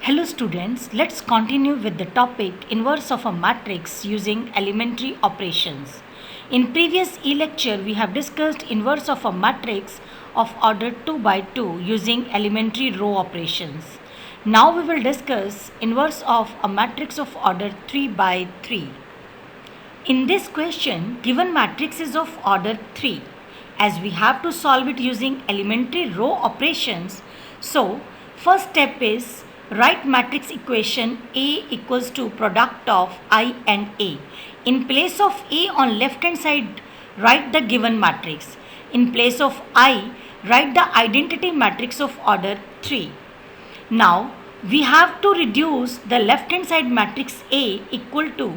Hello students, let's continue with the topic inverse of a matrix using elementary operations. In previous e-lecture we have discussed inverse of a matrix of order 2 by 2 using elementary row operations. Now we will discuss inverse of a matrix of order 3 by 3. In this question, given matrix is of order 3 as we have to solve it using elementary row operations. So first step is write matrix equation A equals to product of I and A. In place of A on left hand side, write the given matrix. In place of I, write the identity matrix of order 3. Now we have to reduce the left hand side matrix A equal to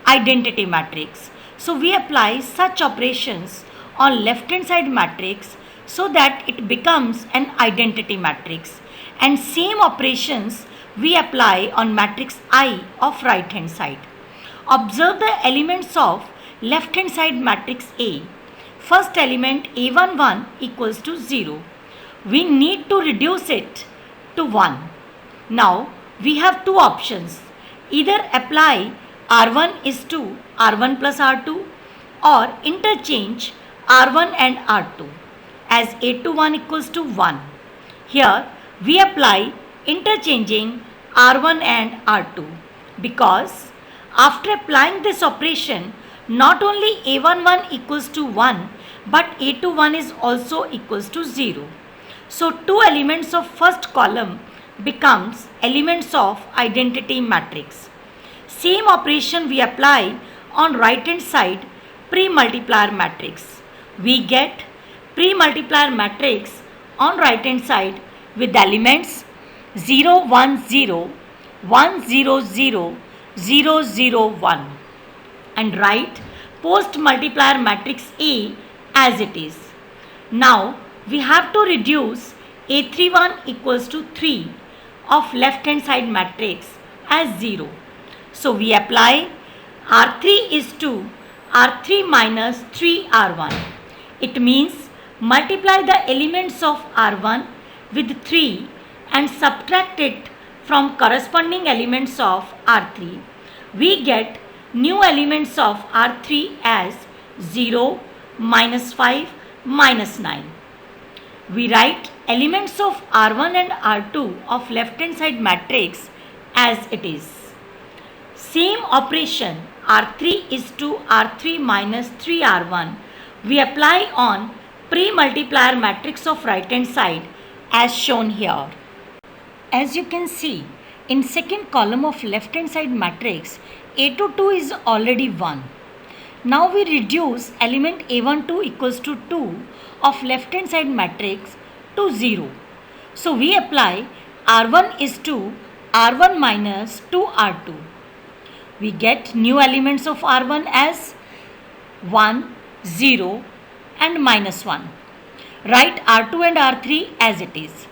identity matrix. So we apply such operations on left hand side matrix so that it becomes an identity matrix, and same operations we apply on matrix I of right hand side. Observe the elements of left hand side matrix A. First element A11 equals to 0. We need to reduce it to 1. Now we have two options. Either apply R1 is to R1 plus R2 or interchange R1 and R2 as A21 equals to 1. Here we apply interchanging R1 and R2 because after applying this operation, not only A11 equals to 1 but A21 is also equals to 0. So two elements of first column becomes elements of identity matrix. Same operation we apply on right hand side pre-multiplier matrix. We get pre-multiplier matrix on right hand side with elements 0, 1, 0, 1, 0, 0, 0, 0, 1 and write post multiplier matrix A as it is. Now we have to reduce A31 equals to 3 of left hand side matrix as 0. So we apply R3 is to R3 minus 3R1. It means multiply the elements of R1 with 3 and subtract it from corresponding elements of R3. We get new elements of R3 as 0, minus 5, minus 9. We write elements of R1 and R2 of left hand side matrix as it is. Same operation R3 is to R3 minus 3R1 we apply on pre-multiplier matrix of right hand side as shown here. As you can see, in second column of left hand side matrix, A22 is already 1. Now we reduce element A12 equals to 2 of left hand side matrix to 0. So we apply R1 is to R1 minus 2R2. We get new elements of R1 as 1, 0 and minus 1. Write R2 and R3 as it is.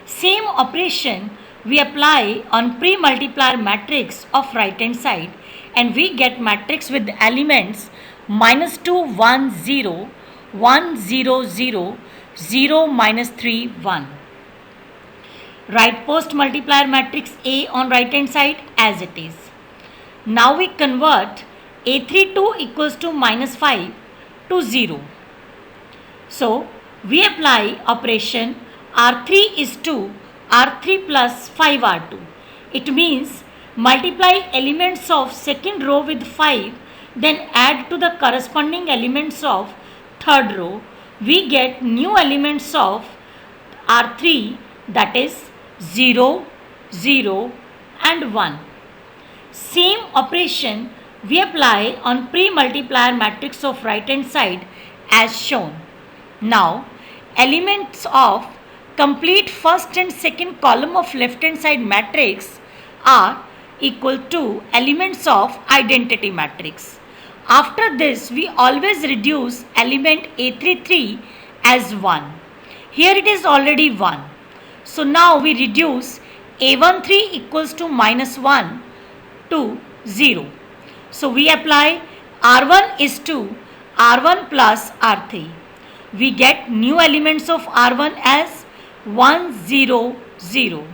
Same operation we apply on pre-multiplier matrix of right hand side and we get matrix with elements minus 2, 1, 0, 1, 0, 0, 0, minus 3, 1. Write post multiplier matrix A on right hand side as it is. Now we convert A32 equals to minus 5 to 0. So we apply operation R3 is to R3 plus 5R2. It means multiply elements of second row with 5 then add to the corresponding elements of third row. We get new elements of R3 that is 0, 0 and 1. Same operation we apply on pre-multiplier matrix of right hand side as shown. Now elements of complete first and second column of left hand side matrix are equal to elements of identity matrix. After this we always reduce element A33 as 1. Here it is already 1. So now we reduce A13 equals to minus 1 to 0. So we apply R1 is to R1 plus R3. We get new elements of R1 as 1, 0, 0.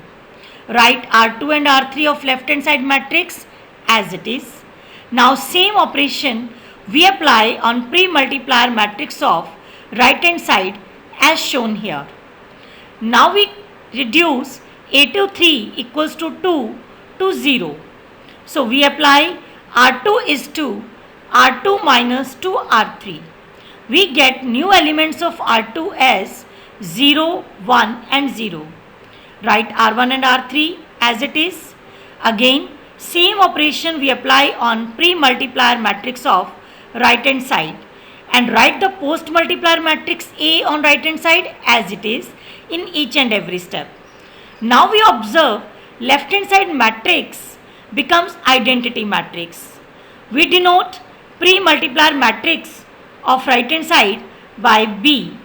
Write R2 and R3 of left hand side matrix as it is. Now same operation we apply on pre-multiplier matrix of right hand side as shown here. Now we reduce A2 3 equals to 2 to 0. So we apply R2 is 2, R2 minus 2 R3. We get new elements of R2 as 0, 1 and 0. Write R1 and R3 as it is. Again, same operation we apply on pre-multiplier matrix of right hand side and write the post multiplier matrix A on right hand side as it is in each and every step. Now we observe left hand side matrix becomes identity matrix. We denote pre-multiplier matrix of right hand side by B.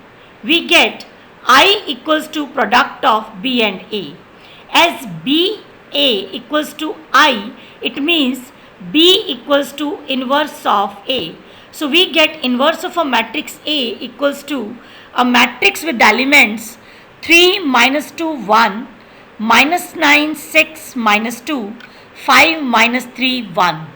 We get I equals to product of B and A. As B A equals to I, it means B equals to inverse of A. So we get inverse of a matrix A equals to a matrix with elements 3, minus 2, 1, minus 9, 6, minus 2, 5, minus 3, 1.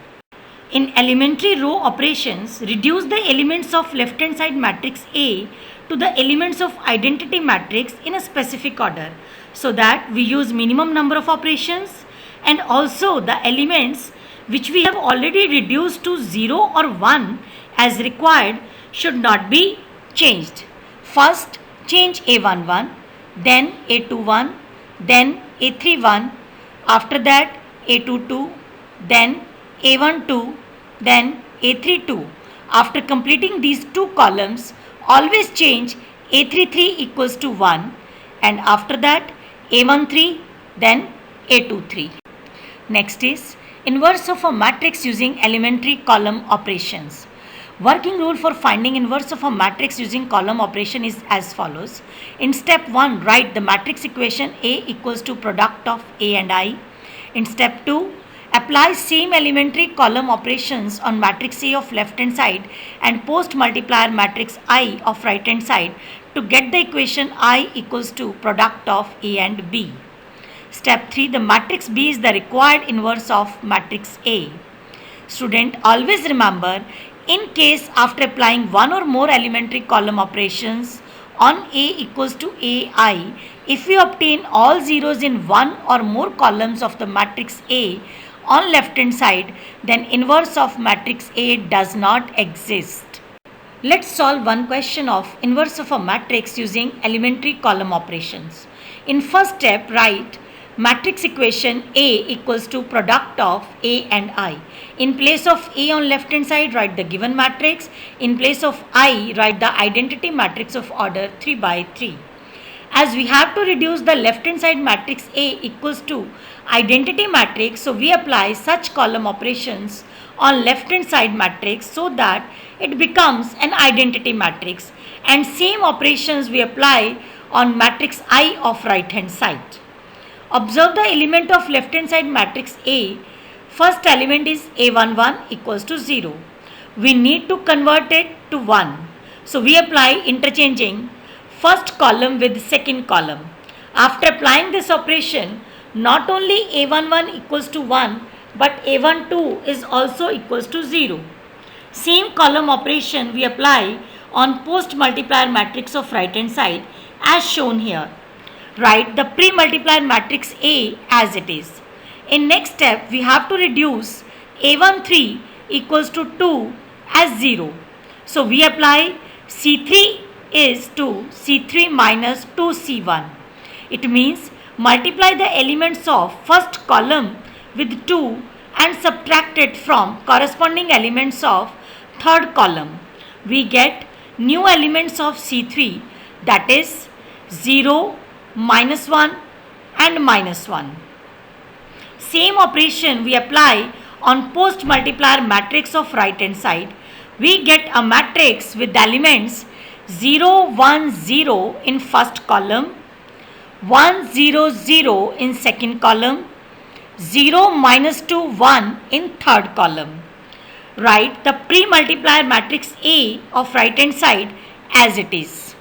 In elementary row operations, reduce the elements of left hand side matrix A to the elements of identity matrix in a specific order, so that we use minimum number of operations and also the elements which we have already reduced to 0 or 1 as required should not be changed. First change A11, then A21, then A31, after that A22, then A12, then A32. After completing these two columns, always change A33 equals to 1 and after that A13, then A23. Next is inverse of a matrix using elementary column operations. Working rule for finding inverse of a matrix using column operation is as follows. In step 1, write the matrix equation A equals to product of A and I. In step 2, apply same elementary column operations on matrix A of left hand side and post multiplier matrix I of right hand side to get the equation I equals to product of A and B. Step 3, the matrix B is the required inverse of matrix A. Student, always remember, in case after applying one or more elementary column operations on A equals to AI, if we obtain all zeros in one or more columns of the matrix A on left hand side, then inverse of matrix A does not exist. Let's solve one question of inverse of a matrix using elementary column operations. In first step, write matrix equation A equals to product of A and I. In place of A on left hand side, write the given matrix. In place of I, write the identity matrix of order 3 by 3. As we have to reduce the left hand side matrix A equals to identity matrix, so we apply such column operations on left hand side matrix so that it becomes an identity matrix, and same operations we apply on matrix I of right hand side. Observe the element of left hand side matrix A. First element is A11 equals to 0. We need to convert it to 1. So we apply interchanging first column with second column. After applying this operation, not only A11 equals to 1 but A12 is also equals to 0. Same column operation we apply on post multiplier matrix of right hand side as shown here. Write the pre-multiplier matrix A as it is. In next step, we have to reduce A13 equals to 2 as 0. So we apply C3 is to C3 minus 2C1. It means multiply the elements of first column with 2 and subtract it from corresponding elements of third column. We get new elements of C3, that is 0, minus 1 and minus 1. Same operation we apply on post multiplier matrix of right hand side. We get a matrix with elements 0, 1, 0 in first column, 1, 0, 0 in second column, 0, minus 2, 1 in third column. Write the pre-multiplier matrix A of right hand side as it is.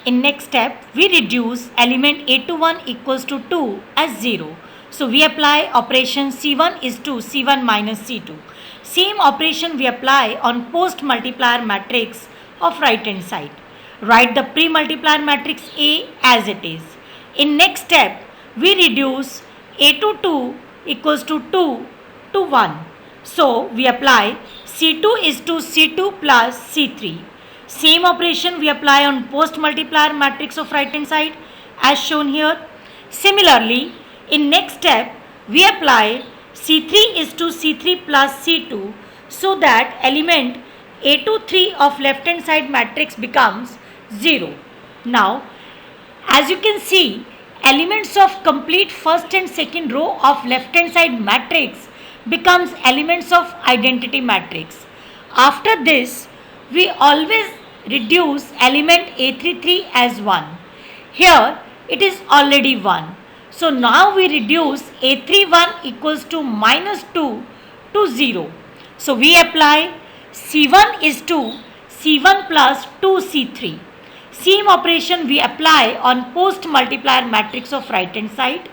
In next step, we reduce element A21 equals to 2 as 0. So we apply operation C1 is to C1 minus C2. Same operation we apply on post multiplier matrix of right hand side. Write the pre-multiplier matrix A as it is. In next step, we reduce A to 2 equals to 2 to 1. So we apply C2 is to C2 plus C3. Same operation we apply on post multiplier matrix of right hand side as shown here. Similarly, in next step, we apply C3 is to C3 plus C2 so that element A to 3 of left hand side matrix becomes 0. Now, as you can see, elements of complete first and second row of left hand side matrix becomes elements of identity matrix. After this, we always reduce element A33 as 1. Here it is already 1. So now we reduce A31 equals to minus 2 to 0. So we apply C1 is to C1 plus 2C3. Same operation we apply on post multiplier matrix of right hand side.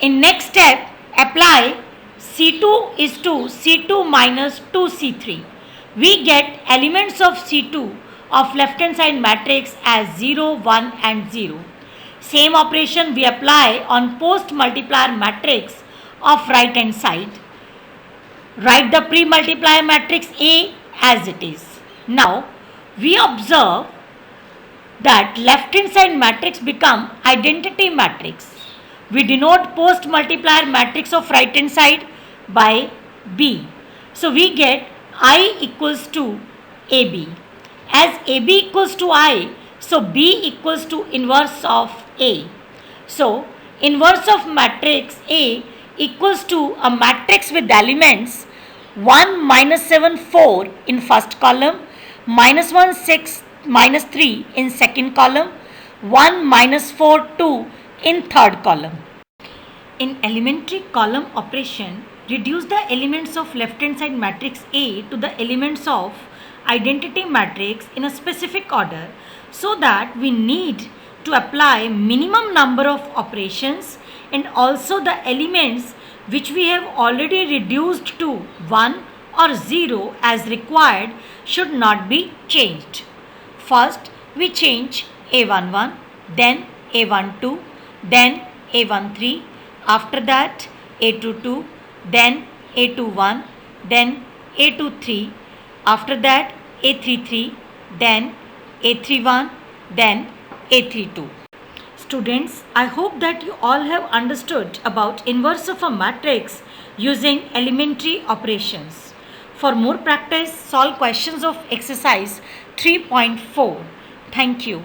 In next step, apply C2 is to C2 minus 2C3. We get elements of C2 of left hand side matrix as 0, 1 and 0. Same operation we apply on post multiplier matrix of right hand side. Write the pre-multiplier matrix A as it is. Now, we observe that left hand side matrix become identity matrix. We denote post multiplier matrix of right hand side by B. So we get I equals to AB. As AB equals to I, so B equals to inverse of A. So inverse of matrix A equals to a matrix with elements 1 minus 7 4 in first column, minus 1 6 minus 3 in second column, 1 minus 4 2 in third column. In elementary column operation, reduce the elements of left hand side matrix A to the elements of identity matrix in a specific order so that we need to apply minimum number of operations and also the elements which we have already reduced to 1 or 0 as required should not be changed. First, we change A11, then A12, then A13, after that A22, then A21, then A23, after that A33, then A31, then A32. Students, I hope that you all have understood about inverse of a matrix using elementary operations. For more practice, solve questions of exercise 3.4. Thank you.